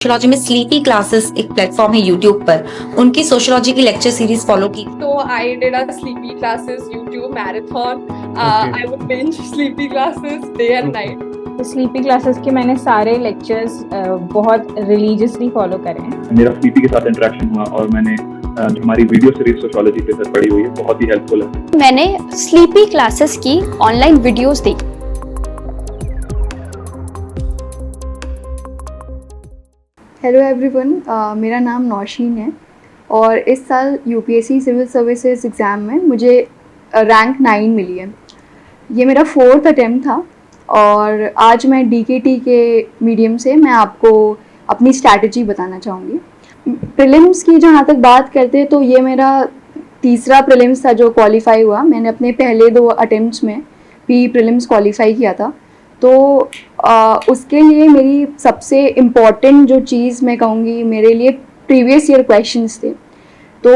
Sociology में sleepy classes एक platform है यूट्यूब पर, उनकी सोशियोलॉजी की लेक्चर सीरीज फॉलो की। So I did a sleepy classes YouTube marathon. Okay. I would binge sleepy classes day and Okay. night. Sleepy classes के मैंने सारे लेक्चर्स बहुत रिलीजियसली फॉलो करे हैं। मेरा स्लीपी के साथ इंटरेक्शन हुआ और मैंने जो हमारी वीडियो सीरीज सोशियोलॉजी पे सर पड़ी हुई है बहुत ही हेल्पफुल है। मैंने स्लीपी क्लासेस की ऑनलाइन वीडियोस देखी। हेलो एवरीवन, मेरा नाम नौशीन है और इस साल यूपीएससी सिविल सर्विसेज एग्ज़ाम में मुझे रैंक 9 मिली है। ये मेरा 4th अटेम्प्ट था और आज मैं डीकेटी के मीडियम से मैं आपको अपनी स्ट्रैटेजी बताना चाहूँगी। प्रीलिम्स की जहाँ तक बात करते हैं तो ये मेरा तीसरा प्रीलिम्स था जो क्वालिफाई हुआ। मैंने अपने पहले 2 अटेम्प्ट्स में भी प्रीलिम्स क्वालिफाई किया था, तो उसके लिए मेरी सबसे इम्पॉर्टेंट जो चीज़ मैं कहूँगी मेरे लिए प्रीवियस ईयर क्वेश्चंस थे। तो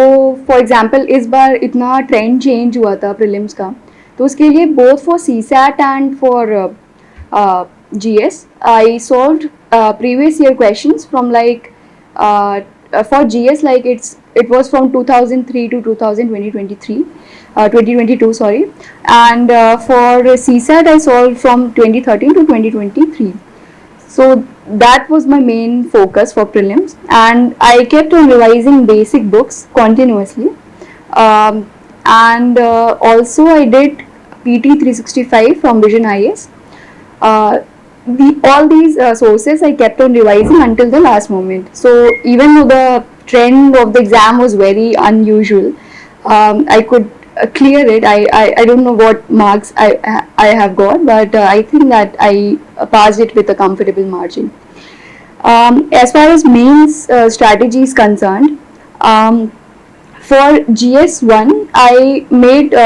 फॉर एग्जांपल इस बार इतना ट्रेंड चेंज हुआ था प्रीलिम्स का, तो उसके लिए both for CSAT and for GS I solved previous year questions from like for GS like it was from 2003 to 2022 sorry, and for CSAT I solved from 2013 to 2023. So that was my main focus for prelims, and I kept on revising basic books continuously, and also I did PT 365 from Vision IS. All these sources I kept on revising until the last moment. So even though the trend of the exam was very unusual, I could clear it. I don't know what marks I have got, but I think that I passed it with a comfortable margin. As far as mains strategy is concerned, for GS1 I made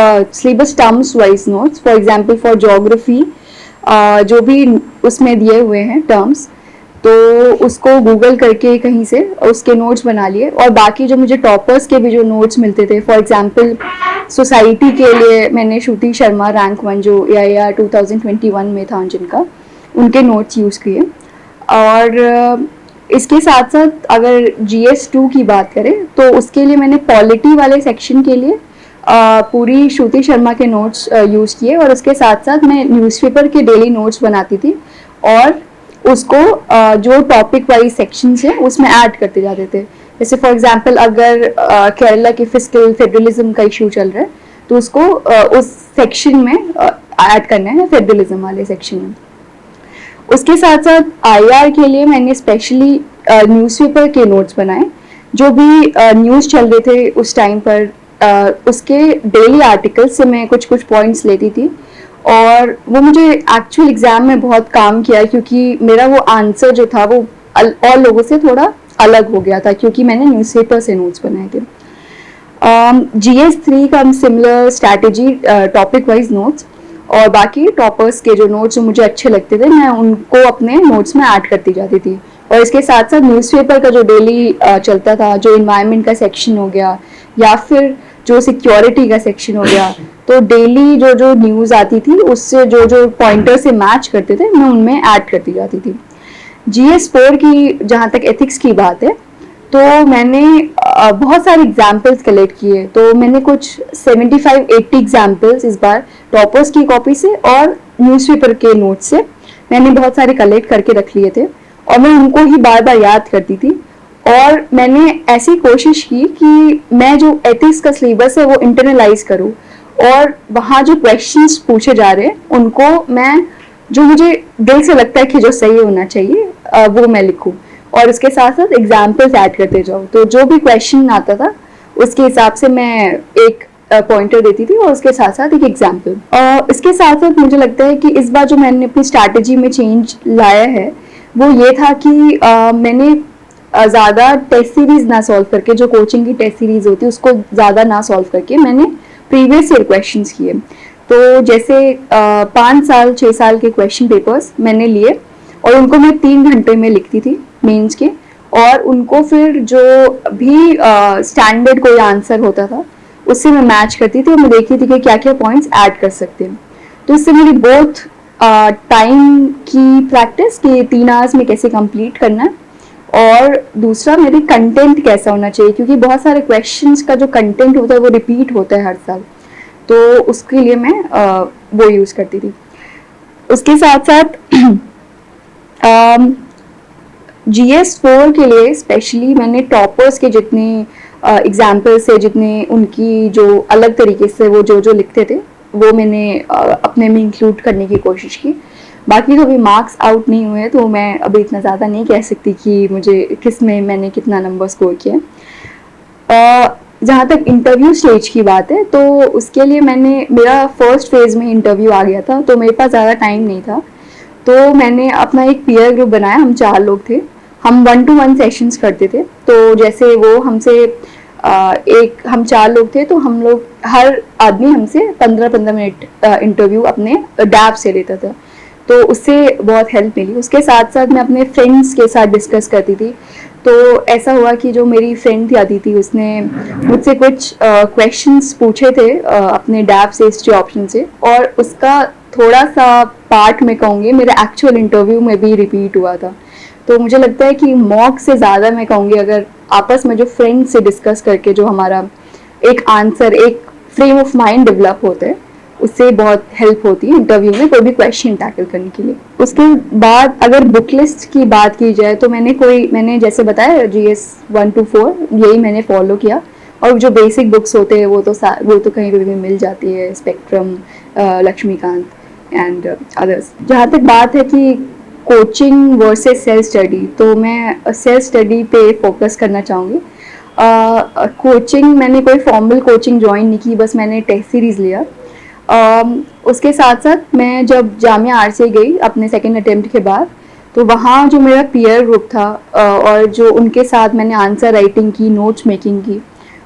syllabus terms wise notes. For example, for geography जो भी उसमें दिए हुए हैं terms, तो उसको Google करके कहीं से उसके नोट्स बना लिए। और बाकी जो मुझे टॉपर्स के भी जो नोट्स मिलते थे, फॉर एग्जांपल सोसाइटी के लिए मैंने श्रुति शर्मा रैंक 1 जो या 2021 में था जिनका, उनके नोट्स यूज़ किए। और इसके साथ साथ अगर GS2 की बात करें तो उसके लिए मैंने पॉलिटी वाले सेक्शन के लिए पूरी श्रुति शर्मा के नोट्स यूज़ किए, और उसके साथ साथ मैं न्यूज़पेपर के डेली नोट्स बनाती थी और उसको जो टॉपिक वाइज सेक्शंस हैं उसमें ऐड करते जाते थे। जैसे फॉर एग्जांपल अगर केरला के फिस्कल फेडरलिज्म का इशू चल रहा है तो उसको उस सेक्शन में ऐड करना है, फेडरलिज्म वाले सेक्शन में। उसके साथ साथ IR के लिए मैंने स्पेशली न्यूज़पेपर के नोट्स बनाए। जो भी न्यूज़ चल रहे थे उस टाइम पर उसके डेली आर्टिकल्स से मैं कुछ पॉइंट्स लेती थी, और वो मुझे एक्चुअल एग्ज़ाम में बहुत काम किया, क्योंकि मेरा वो आंसर जो था वो और लोगों से थोड़ा अलग हो गया था क्योंकि मैंने न्यूज़पेपर से नोट्स बनाए थे। GS3 का similar strategy, topic wise notes, और बाकी टॉपर्स के जो नोट्स जो मुझे अच्छे लगते थे मैं उनको अपने नोट्स में ऐड करती जाती थी। और इसके साथ साथ न्यूज़पेपर का जो डेली चलता था, जो इन्वायरमेंट का सेक्शन हो गया या फिर जो सिक्योरिटी का सेक्शन हो गया, तो डेली जो न्यूज़ आती थी उससे जो पॉइंटर से मैच करते थे मैं उनमें ऐड करती जाती थी। GS4 की जहाँ तक एथिक्स की बात है तो मैंने बहुत सारे एग्जाम्पल्स कलेक्ट किए। तो मैंने कुछ 75-80 एग्जाम्पल्स इस बार टॉपर्स की कॉपी से और न्यूज़पेपर के नोट से मैंने बहुत सारे कलेक्ट करके रख लिए थे, और मैं उनको ही बार बार याद करती थी। और मैंने ऐसी कोशिश की कि मैं जो एथिक्स का सिलेबस है वो इंटरनलाइज करूँ, और वहाँ जो क्वेश्चंस पूछे जा रहे हैं उनको मैं, जो मुझे दिल से लगता है कि जो सही होना चाहिए वो मैं लिखूँ, और इसके साथ साथ एग्जाम्पल्स ऐड करते जाऊँ। तो जो भी क्वेश्चन आता था उसके हिसाब से मैं एक पॉइंटर देती थी और उसके साथ साथ एक एग्जाम्पल। और इसके साथ साथ मुझे लगता है कि इस बार जो मैंने अपनी स्ट्रैटेजी में चेंज लाया है वो ये था कि मैंने ज़्यादा टेस्ट सीरीज ना सॉल्व करके, जो कोचिंग की टेस्ट सीरीज होती है उसको ज़्यादा ना सॉल्व करके मैंने प्रीवियस ईयर क्वेश्चंस किए। तो जैसे 5 साल 6 साल के क्वेश्चन पेपर्स मैंने लिए और उनको मैं 3 घंटे में लिखती थी मेंस के, और उनको फिर जो भी स्टैंडर्ड कोई आंसर होता था उससे मैं मैच करती थी और मैं देखती थी कि क्या क्या पॉइंट्स ऐड कर सकते हैं। तो इससे मेरी बोथ टाइम की प्रैक्टिस कि 3 आवर्स में कैसे कंप्लीट करना है, और दूसरा मेरी कंटेंट कैसा होना चाहिए, क्योंकि बहुत सारे क्वेश्चंस का जो कंटेंट होता है वो रिपीट होता है हर साल, तो उसके लिए मैं वो यूज़ करती थी। उसके साथ साथ GS4 के लिए स्पेशली मैंने टॉपर्स के जितने एग्जाम्पल्स है, जितने उनकी जो अलग तरीके से वो जो लिखते थे वो मैंने अपने में इंक्लूड करने की कोशिश की। बाकी तो अभी मार्क्स आउट नहीं हुए, तो मैं अभी इतना ज़्यादा नहीं कह सकती कि मुझे किस में मैंने कितना नंबर स्कोर किया। जहाँ तक इंटरव्यू स्टेज की बात है, तो उसके लिए मेरा फर्स्ट फेज़ में इंटरव्यू आ गया था, तो मेरे पास ज़्यादा टाइम नहीं था, तो मैंने अपना एक पीयर ग्रुप बनाया। हम 4 लोग थे, हम 1-to-1 सेशंस करते थे। तो जैसे वो हमसे हम 4 लोग थे, तो हम लोग हर आदमी हमसे 15-15 मिनट इंटरव्यू अपने डैब से लेता था, तो उससे बहुत हेल्प मिली। उसके साथ साथ मैं अपने फ्रेंड्स के साथ डिस्कस करती थी। तो ऐसा हुआ कि जो मेरी फ्रेंड थी अदिति, उसने मुझसे कुछ क्वेश्चंस पूछे थे अपने डैब से हिस्ट्री ऑप्शन से, और उसका थोड़ा सा पार्ट मैं कहूँगी मेरे एक्चुअल इंटरव्यू में भी रिपीट हुआ था। तो मुझे लगता है कि मॉक से ज़्यादा मैं कहूँगी अगर आपस में जो फ्रेंड से डिस्कस करके जो हमारा एक आंसर, एक फ्रेम ऑफ माइंड डेवलप होता है, उससे बहुत हेल्प होती है इंटरव्यू में कोई भी क्वेश्चन टैकल करने के लिए। उसके बाद अगर बुक लिस्ट की बात की जाए, तो मैंने जैसे बताया GS 1 to 4 यही मैंने फॉलो किया, और जो बेसिक बुक्स होते हैं वो तो कहीं भी मिल जाती है, स्पेक्ट्रम, लक्ष्मीकांत एंड अदर्स। जहाँ तक बात है कि कोचिंग वर्सेस सेल्फ स्टडी, तो मैं सेल्फ स्टडी पे फोकस करना चाहूँगी। कोचिंग मैंने कोई फॉर्मल कोचिंग ज्वाइन नहीं की, बस मैंने टेस्ट सीरीज़ लिया। उसके साथ साथ मैं जब जामिया RCA गई अपने सेकेंड अटेम्प्ट के बाद, तो वहाँ जो मेरा पीयर ग्रुप था और जो उनके साथ मैंने आंसर राइटिंग की, नोट्स मेकिंग की,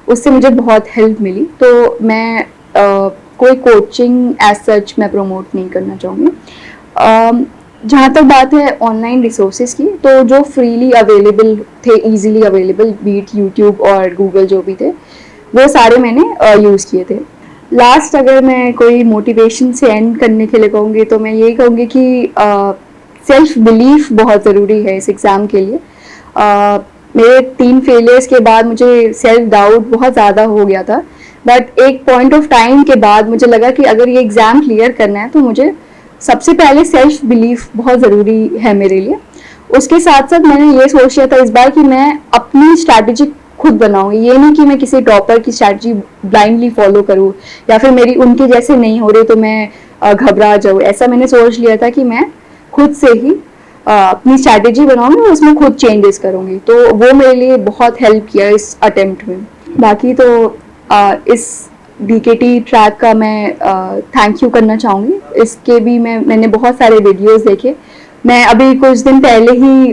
उससे मुझे बहुत हेल्प मिली। तो मैं कोई कोचिंग एज सच मैं प्रमोट नहीं करना चाहूँगी। जहाँ तक बात है ऑनलाइन रिसोर्सेज की, तो जो फ्रीली अवेलेबल थे, इजीली अवेलेबल, बीट यूट्यूब और गूगल जो भी थे, वो सारे मैंने यूज़ किए थे। लास्ट अगर मैं कोई मोटिवेशन से एंड करने के लिए कहूँगी, तो मैं यही कहूँगी कि सेल्फ बिलीफ बहुत ज़रूरी है इस एग्ज़ाम के लिए। मेरे 3 फेलियर्स के बाद मुझे सेल्फ डाउट बहुत ज़्यादा हो गया था, बट एक पॉइंट ऑफ टाइम के बाद मुझे लगा कि अगर ये एग्ज़ाम क्लियर करना है तो मुझे सबसे पहले सेल्फ बिलीफ बहुत ज़रूरी है मेरे लिए। उसके साथ साथ मैंने ये सोच लिया था इस बार कि मैं अपनी स्ट्रैटेजी खुद बनाऊंगी, ये नहीं कि मैं किसी टॉपर की स्ट्रैटेजी ब्लाइंडली फॉलो करूँ या फिर मेरी उनके जैसे नहीं हो रही तो मैं घबरा जाऊँ। ऐसा मैंने सोच लिया था कि मैं खुद से ही अपनी स्ट्रैटेजी बनाऊंगी और उसमें खुद चेंजेस करूँगी, तो वो मेरे लिए बहुत हेल्प किया इस अटेम्प्ट में। बाकी तो इस DKT ट्रैक का मैं थैंक यू करना चाहूँगी। इसके भी मैंने बहुत सारे वीडियोस देखे। मैं अभी कुछ दिन पहले ही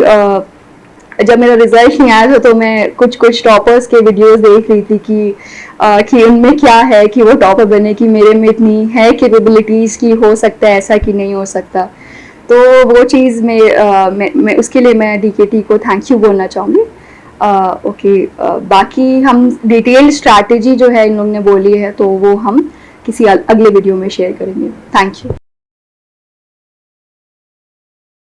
जब मेरा रिजल्ट नहीं आया था, तो मैं कुछ टॉपर्स के वीडियोस देख रही थी कि उनमें क्या है कि वो टॉपर बने, कि मेरे में इतनी है कैपेबिलिटीज़ कि हो सकता है ऐसा कि नहीं हो सकता। तो वो चीज़ मैं उसके लिए मैं DKT को थैंक यू बोलना चाहूँगी। ओके, बाकी हम डिटेल स्ट्रैटेजी जो है इन लोगों ने बोली है, तो वो हम किसी अगले वीडियो में शेयर करेंगे। Thank you.